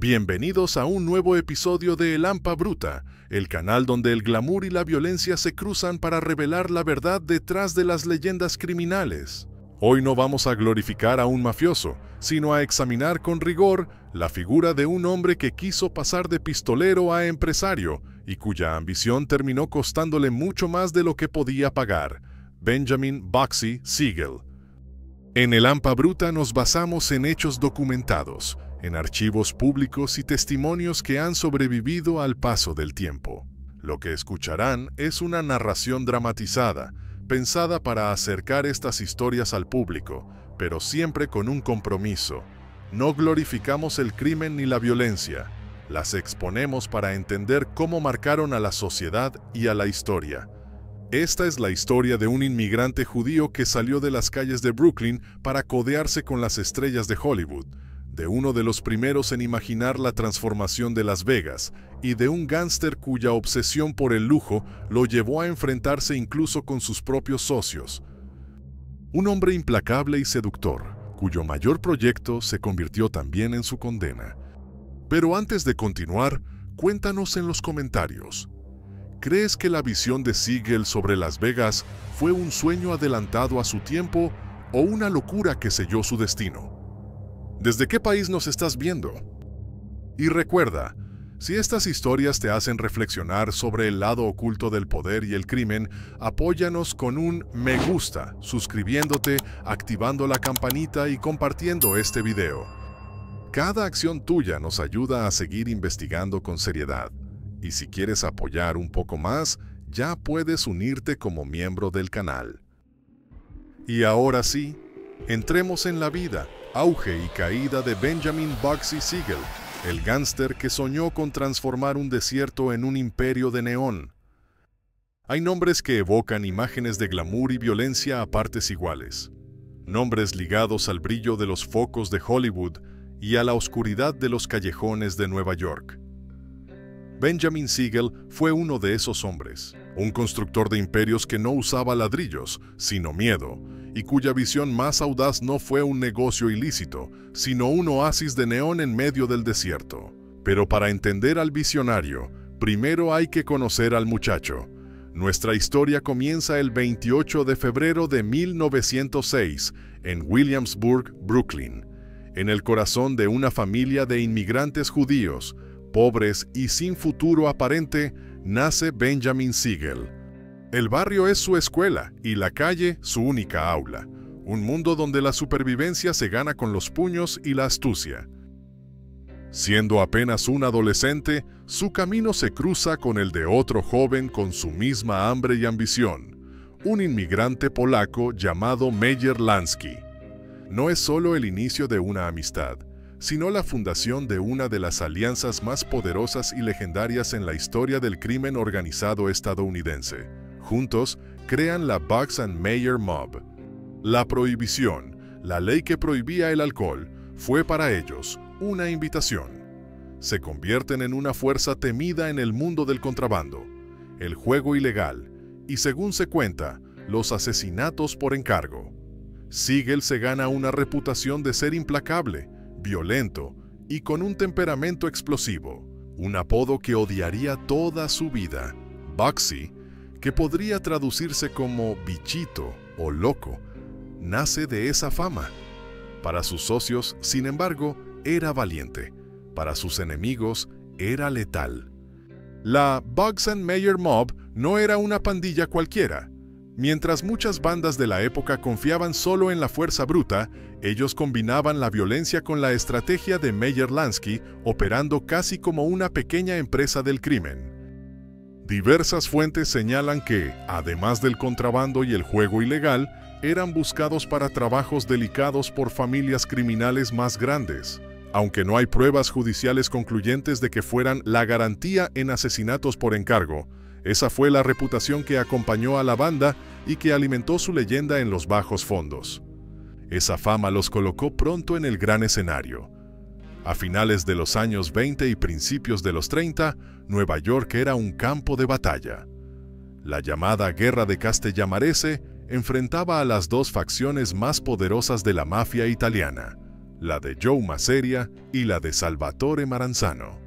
Bienvenidos a un nuevo episodio de El Hampa Bruta, el canal donde el glamour y la violencia se cruzan para revelar la verdad detrás de las leyendas criminales. Hoy no vamos a glorificar a un mafioso, sino a examinar con rigor la figura de un hombre que quiso pasar de pistolero a empresario y cuya ambición terminó costándole mucho más de lo que podía pagar: Benjamin Bugsy Siegel. En El Hampa Bruta nos basamos en hechos documentados, en archivos públicos y testimonios que han sobrevivido al paso del tiempo. Lo que escucharán es una narración dramatizada, pensada para acercar estas historias al público, pero siempre con un compromiso. No glorificamos el crimen ni la violencia, las exponemos para entender cómo marcaron a la sociedad y a la historia. Esta es la historia de un inmigrante judío que salió de las calles de Brooklyn para codearse con las estrellas de Hollywood, de uno de los primeros en imaginar la transformación de Las Vegas, y de un gángster cuya obsesión por el lujo lo llevó a enfrentarse incluso con sus propios socios. Un hombre implacable y seductor, cuyo mayor proyecto se convirtió también en su condena. Pero antes de continuar, cuéntanos en los comentarios: ¿crees que la visión de Siegel sobre Las Vegas fue un sueño adelantado a su tiempo o una locura que selló su destino? ¿Desde qué país nos estás viendo? Y recuerda, si estas historias te hacen reflexionar sobre el lado oculto del poder y el crimen, apóyanos con un me gusta, suscribiéndote, activando la campanita y compartiendo este video. Cada acción tuya nos ayuda a seguir investigando con seriedad. Y si quieres apoyar un poco más, ya puedes unirte como miembro del canal. Y ahora sí, entremos en la vida, auge y caída de Benjamin Bugsy Siegel, el gángster que soñó con transformar un desierto en un imperio de neón. Hay nombres que evocan imágenes de glamour y violencia a partes iguales. Nombres ligados al brillo de los focos de Hollywood y a la oscuridad de los callejones de Nueva York. Benjamin Siegel fue uno de esos hombres, un constructor de imperios que no usaba ladrillos, sino miedo, y cuya visión más audaz no fue un negocio ilícito, sino un oasis de neón en medio del desierto. Pero para entender al visionario, primero hay que conocer al muchacho. Nuestra historia comienza el 28 de febrero de 1906, en Williamsburg, Brooklyn, en el corazón de una familia de inmigrantes judíos, pobres y sin futuro aparente, nace Benjamin Siegel. El barrio es su escuela y la calle su única aula, un mundo donde la supervivencia se gana con los puños y la astucia. Siendo apenas un adolescente, su camino se cruza con el de otro joven con su misma hambre y ambición, un inmigrante polaco llamado Meyer Lansky. No es solo el inicio de una amistad, sino la fundación de una de las alianzas más poderosas y legendarias en la historia del crimen organizado estadounidense. Juntos, crean la Bugs and Meyer Mob. La prohibición, la ley que prohibía el alcohol, fue para ellos una invitación. Se convierten en una fuerza temida en el mundo del contrabando, el juego ilegal y, según se cuenta, los asesinatos por encargo. Siegel se gana una reputación de ser implacable, violento y con un temperamento explosivo, un apodo que odiaría toda su vida. Bugsy, que podría traducirse como bichito o loco, nace de esa fama. Para sus socios, sin embargo, era valiente. Para sus enemigos, era letal. La Bugs and Meyer Mob no era una pandilla cualquiera. Mientras muchas bandas de la época confiaban solo en la fuerza bruta, ellos combinaban la violencia con la estrategia de Meyer Lansky, operando casi como una pequeña empresa del crimen. Diversas fuentes señalan que, además del contrabando y el juego ilegal, eran buscados para trabajos delicados por familias criminales más grandes. Aunque no hay pruebas judiciales concluyentes de que fueran la garantía en asesinatos por encargo, esa fue la reputación que acompañó a la banda y que alimentó su leyenda en los bajos fondos. Esa fama los colocó pronto en el gran escenario. A finales de los años 20 y principios de los 30, Nueva York era un campo de batalla. La llamada Guerra de Castellamarese enfrentaba a las dos facciones más poderosas de la mafia italiana, la de Joe Maseria y la de Salvatore Maranzano.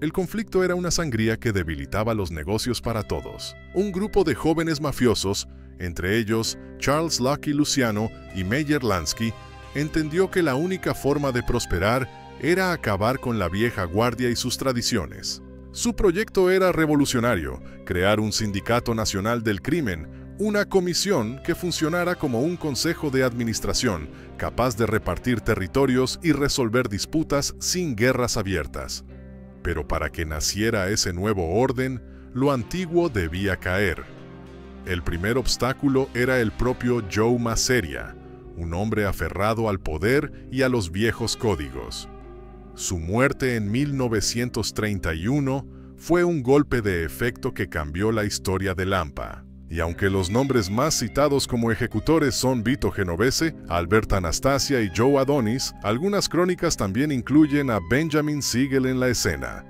El conflicto era una sangría que debilitaba los negocios para todos. Un grupo de jóvenes mafiosos, entre ellos Charles Lucky Luciano y Meyer Lansky, entendió que la única forma de prosperar era acabar con la vieja guardia y sus tradiciones. Su proyecto era revolucionario: crear un sindicato nacional del crimen, una comisión que funcionara como un consejo de administración, capaz de repartir territorios y resolver disputas sin guerras abiertas. Pero para que naciera ese nuevo orden, lo antiguo debía caer. El primer obstáculo era el propio Joe Maseria, un hombre aferrado al poder y a los viejos códigos. Su muerte en 1931 fue un golpe de efecto que cambió la historia de Lampa. Y aunque los nombres más citados como ejecutores son Vito Genovese, Albert Anastasia y Joe Adonis, algunas crónicas también incluyen a Benjamin Siegel en la escena.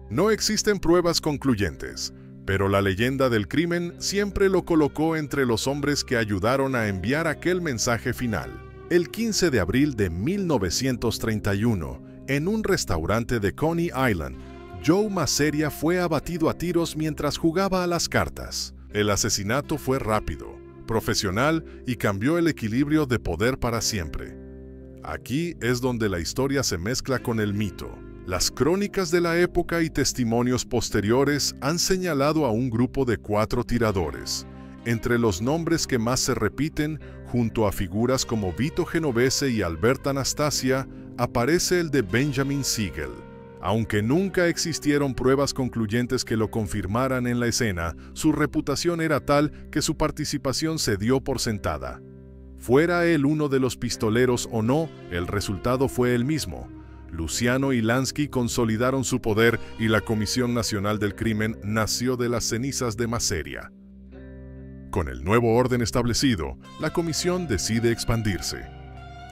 No existen pruebas concluyentes, pero la leyenda del crimen siempre lo colocó entre los hombres que ayudaron a enviar aquel mensaje final. El 15 de abril de 1931, en un restaurante de Coney Island, Joe Maseria fue abatido a tiros mientras jugaba a las cartas. El asesinato fue rápido, profesional y cambió el equilibrio de poder para siempre. Aquí es donde la historia se mezcla con el mito. Las crónicas de la época y testimonios posteriores han señalado a un grupo de 4 tiradores. Entre los nombres que más se repiten, junto a figuras como Vito Genovese y Albert Anastasia, aparece el de Benjamin Siegel. Aunque nunca existieron pruebas concluyentes que lo confirmaran en la escena, su reputación era tal que su participación se dio por sentada. Fuera él uno de los pistoleros o no, el resultado fue el mismo. Luciano y Lansky consolidaron su poder y la Comisión Nacional del Crimen nació de las cenizas de Maseria. Con el nuevo orden establecido, la comisión decide expandirse.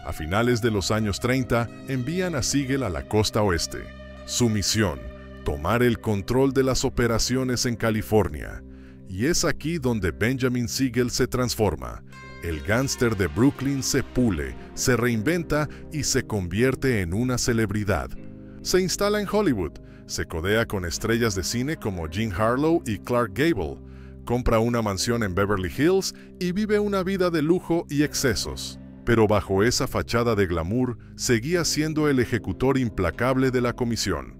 A finales de los años 30, envían a Siegel a la costa oeste. Su misión: tomar el control de las operaciones en California. Y es aquí donde Benjamin Siegel se transforma. El gángster de Brooklyn se pule, se reinventa y se convierte en una celebridad. Se instala en Hollywood, se codea con estrellas de cine como Jean Harlow y Clark Gable, compra una mansión en Beverly Hills y vive una vida de lujo y excesos. Pero bajo esa fachada de glamour, seguía siendo el ejecutor implacable de la comisión.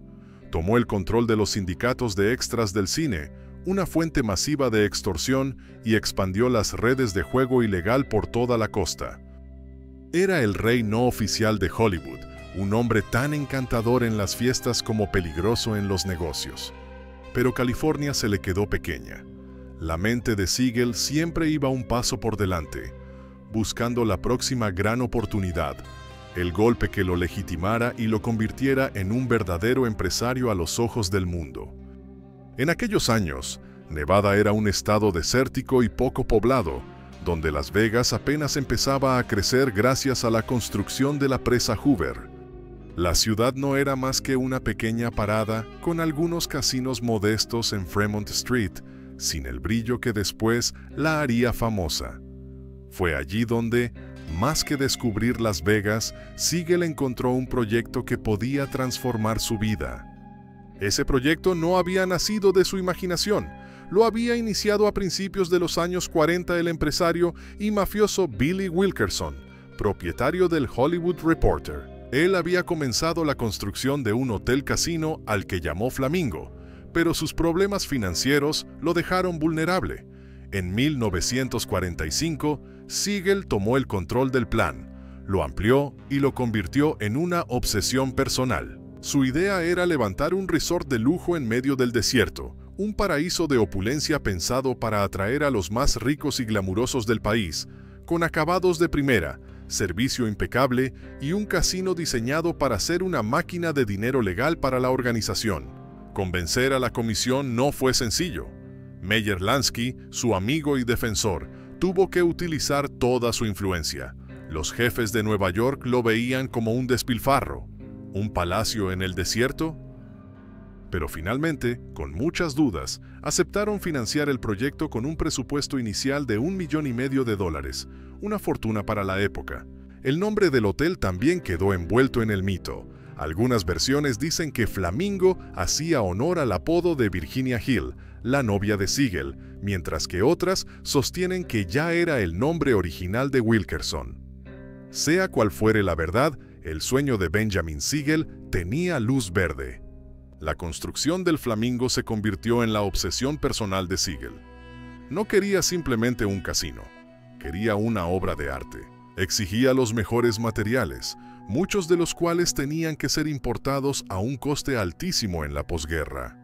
Tomó el control de los sindicatos de extras del cine, una fuente masiva de extorsión, y expandió las redes de juego ilegal por toda la costa. Era el rey no oficial de Hollywood, un hombre tan encantador en las fiestas como peligroso en los negocios. Pero California se le quedó pequeña. La mente de Siegel siempre iba un paso por delante, buscando la próxima gran oportunidad, el golpe que lo legitimara y lo convirtiera en un verdadero empresario a los ojos del mundo. En aquellos años, Nevada era un estado desértico y poco poblado, donde Las Vegas apenas empezaba a crecer gracias a la construcción de la presa Hoover. La ciudad no era más que una pequeña parada con algunos casinos modestos en Fremont Street, sin el brillo que después la haría famosa. Fue allí donde, más que descubrir Las Vegas, Siegel encontró un proyecto que podía transformar su vida. Ese proyecto no había nacido de su imaginación, lo había iniciado a principios de los años 40 el empresario y mafioso Billy Wilkerson, propietario del Hollywood Reporter. Él había comenzado la construcción de un hotel casino al que llamó Flamingo, pero sus problemas financieros lo dejaron vulnerable. En 1945, Siegel tomó el control del plan, lo amplió y lo convirtió en una obsesión personal. Su idea era levantar un resort de lujo en medio del desierto, un paraíso de opulencia pensado para atraer a los más ricos y glamurosos del país, con acabados de primera, servicio impecable y un casino diseñado para ser una máquina de dinero legal para la organización. Convencer a la comisión no fue sencillo. Meyer Lansky, su amigo y defensor, tuvo que utilizar toda su influencia. Los jefes de Nueva York lo veían como un despilfarro. ¿Un palacio en el desierto? Pero finalmente, con muchas dudas, aceptaron financiar el proyecto con un presupuesto inicial de $1,5 millones, una fortuna para la época. El nombre del hotel también quedó envuelto en el mito. Algunas versiones dicen que Flamingo hacía honor al apodo de Virginia Hill, la novia de Siegel, mientras que otras sostienen que ya era el nombre original de Wilkerson. Sea cual fuere la verdad, el sueño de Benjamin Siegel tenía luz verde. La construcción del Flamingo se convirtió en la obsesión personal de Siegel. No quería simplemente un casino, quería una obra de arte. Exigía los mejores materiales, muchos de los cuales tenían que ser importados a un coste altísimo en la posguerra.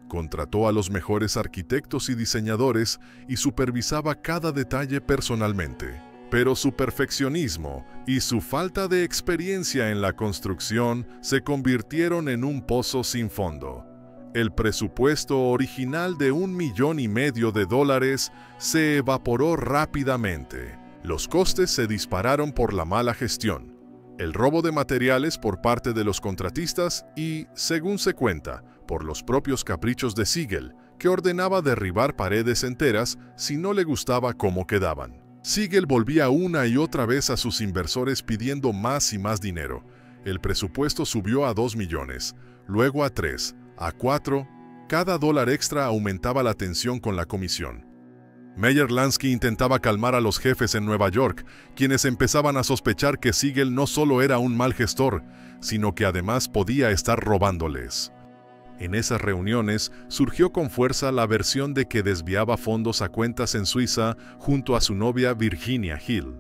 Contrató a los mejores arquitectos y diseñadores y supervisaba cada detalle personalmente. Pero su perfeccionismo y su falta de experiencia en la construcción se convirtieron en un pozo sin fondo. El presupuesto original de $1,5 millones se evaporó rápidamente. Los costes se dispararon por la mala gestión, el robo de materiales por parte de los contratistas y, según se cuenta, por los propios caprichos de Siegel, que ordenaba derribar paredes enteras si no le gustaba cómo quedaban. Siegel volvía una y otra vez a sus inversores pidiendo más y más dinero. El presupuesto subió a 2 millones, luego a 3, a 4. Cada dólar extra aumentaba la tensión con la comisión. Meyer Lansky intentaba calmar a los jefes en Nueva York, quienes empezaban a sospechar que Siegel no solo era un mal gestor, sino que además podía estar robándoles. En esas reuniones surgió con fuerza la versión de que desviaba fondos a cuentas en Suiza junto a su novia Virginia Hill.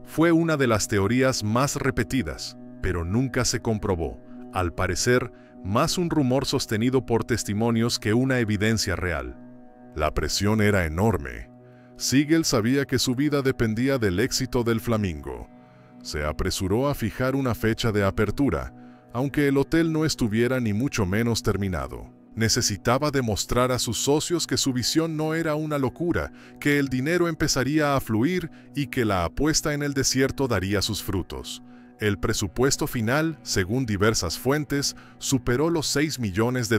Fue una de las teorías más repetidas, pero nunca se comprobó. Al parecer, más un rumor sostenido por testimonios que una evidencia real. La presión era enorme. Siegel sabía que su vida dependía del éxito del Flamingo. Se apresuró a fijar una fecha de apertura, aunque el hotel no estuviera ni mucho menos terminado. Necesitaba demostrar a sus socios que su visión no era una locura, que el dinero empezaría a fluir y que la apuesta en el desierto daría sus frutos. El presupuesto final, según diversas fuentes, superó los $6 millones.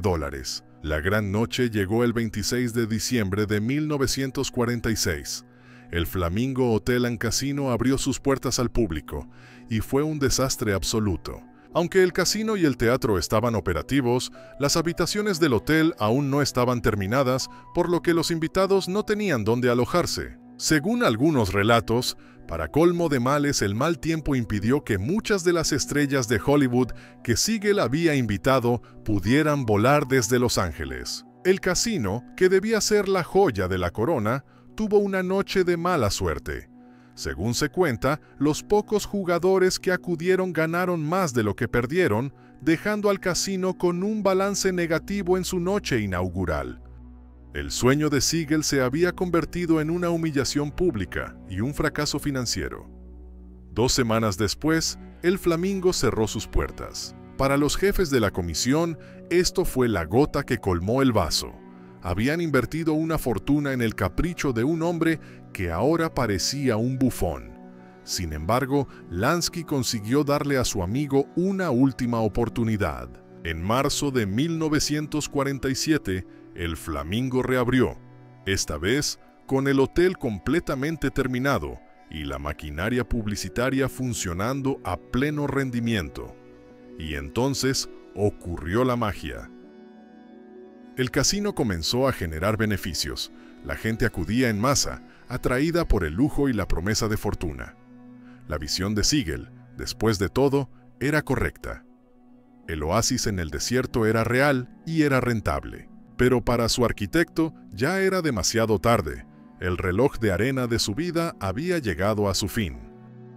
La gran noche llegó el 26 de diciembre de 1946. El Flamingo Hotel and Casino abrió sus puertas al público, y fue un desastre absoluto. Aunque el casino y el teatro estaban operativos, las habitaciones del hotel aún no estaban terminadas, por lo que los invitados no tenían dónde alojarse. Según algunos relatos, para colmo de males, el mal tiempo impidió que muchas de las estrellas de Hollywood que Siegel había invitado pudieran volar desde Los Ángeles. El casino, que debía ser la joya de la corona, tuvo una noche de mala suerte. Según se cuenta, los pocos jugadores que acudieron ganaron más de lo que perdieron, dejando al casino con un balance negativo en su noche inaugural. El sueño de Siegel se había convertido en una humillación pública y un fracaso financiero. 2 semanas después, el Flamingo cerró sus puertas. Para los jefes de la comisión, esto fue la gota que colmó el vaso. Habían invertido una fortuna en el capricho de un hombre que ahora parecía un bufón. Sin embargo, Lansky consiguió darle a su amigo una última oportunidad. En marzo de 1947, el Flamingo reabrió, esta vez con el hotel completamente terminado y la maquinaria publicitaria funcionando a pleno rendimiento. Y entonces ocurrió la magia. El casino comenzó a generar beneficios. La gente acudía en masa, atraída por el lujo y la promesa de fortuna. La visión de Siegel, después de todo, era correcta. El oasis en el desierto era real y era rentable. Pero para su arquitecto ya era demasiado tarde. El reloj de arena de su vida había llegado a su fin.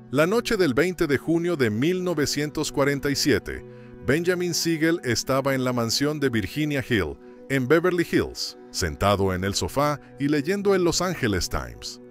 La noche del 20 de junio de 1947, Benjamin Siegel estaba en la mansión de Virginia Hill, en Beverly Hills, sentado en el sofá y leyendo el Los Angeles Times.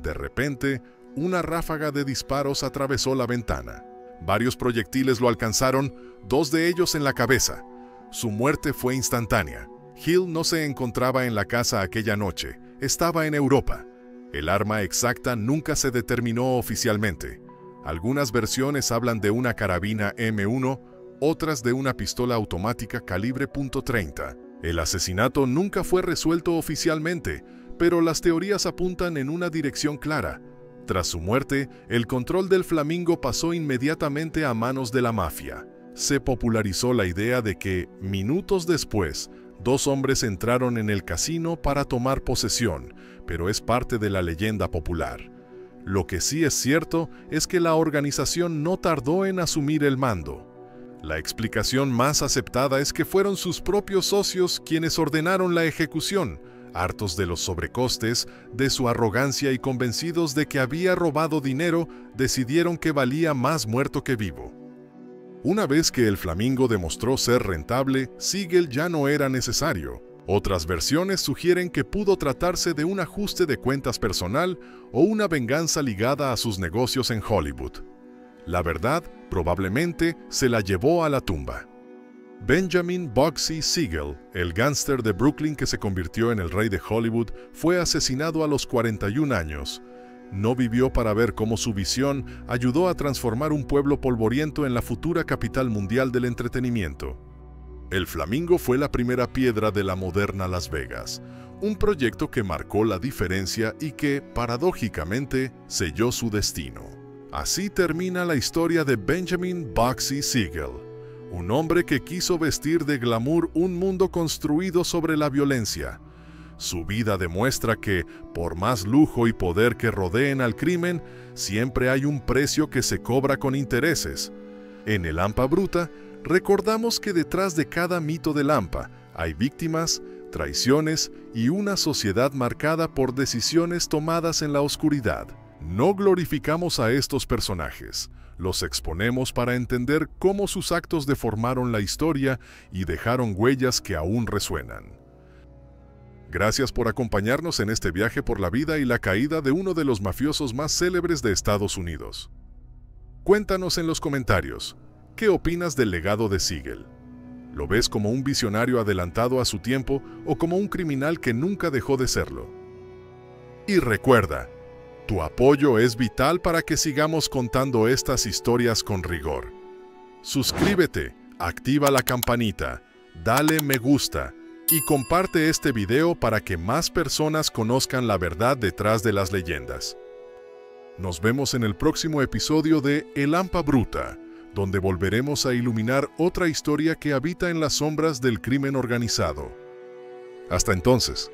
De repente, una ráfaga de disparos atravesó la ventana. Varios proyectiles lo alcanzaron, 2 de ellos en la cabeza. Su muerte fue instantánea. Hill no se encontraba en la casa aquella noche, estaba en Europa. El arma exacta nunca se determinó oficialmente. Algunas versiones hablan de una carabina M1, otras de una pistola automática calibre .30. El asesinato nunca fue resuelto oficialmente, pero las teorías apuntan en una dirección clara: Tras su muerte, el control del Flamingo pasó inmediatamente a manos de la mafia. Se popularizó la idea de que, minutos después, dos hombres entraron en el casino para tomar posesión, pero es parte de la leyenda popular. Lo que sí es cierto es que la organización no tardó en asumir el mando. La explicación más aceptada es que fueron sus propios socios quienes ordenaron la ejecución, hartos de los sobrecostes, de su arrogancia y convencidos de que había robado dinero, decidieron que valía más muerto que vivo. Una vez que el Flamingo demostró ser rentable, Siegel ya no era necesario. Otras versiones sugieren que pudo tratarse de un ajuste de cuentas personal o una venganza ligada a sus negocios en Hollywood. La verdad, probablemente, se la llevó a la tumba. Benjamin Bugsy Siegel, el gángster de Brooklyn que se convirtió en el rey de Hollywood, fue asesinado a los 41 años. No vivió para ver cómo su visión ayudó a transformar un pueblo polvoriento en la futura capital mundial del entretenimiento. El Flamingo fue la primera piedra de la moderna Las Vegas, un proyecto que marcó la diferencia y que, paradójicamente, selló su destino. Así termina la historia de Benjamin Bugsy Siegel, un hombre que quiso vestir de glamour un mundo construido sobre la violencia. Su vida demuestra que, por más lujo y poder que rodeen al crimen, siempre hay un precio que se cobra con intereses. En El Hampa Bruta, recordamos que detrás de cada mito del Hampa hay víctimas, traiciones y una sociedad marcada por decisiones tomadas en la oscuridad. No glorificamos a estos personajes, los exponemos para entender cómo sus actos deformaron la historia y dejaron huellas que aún resuenan. Gracias por acompañarnos en este viaje por la vida y la caída de uno de los mafiosos más célebres de Estados Unidos. Cuéntanos en los comentarios, ¿qué opinas del legado de Siegel? ¿Lo ves como un visionario adelantado a su tiempo o como un criminal que nunca dejó de serlo? Y recuerda, tu apoyo es vital para que sigamos contando estas historias con rigor. Suscríbete, activa la campanita, dale me gusta y comparte este video para que más personas conozcan la verdad detrás de las leyendas. Nos vemos en el próximo episodio de El Hampa Bruta, donde volveremos a iluminar otra historia que habita en las sombras del crimen organizado. Hasta entonces.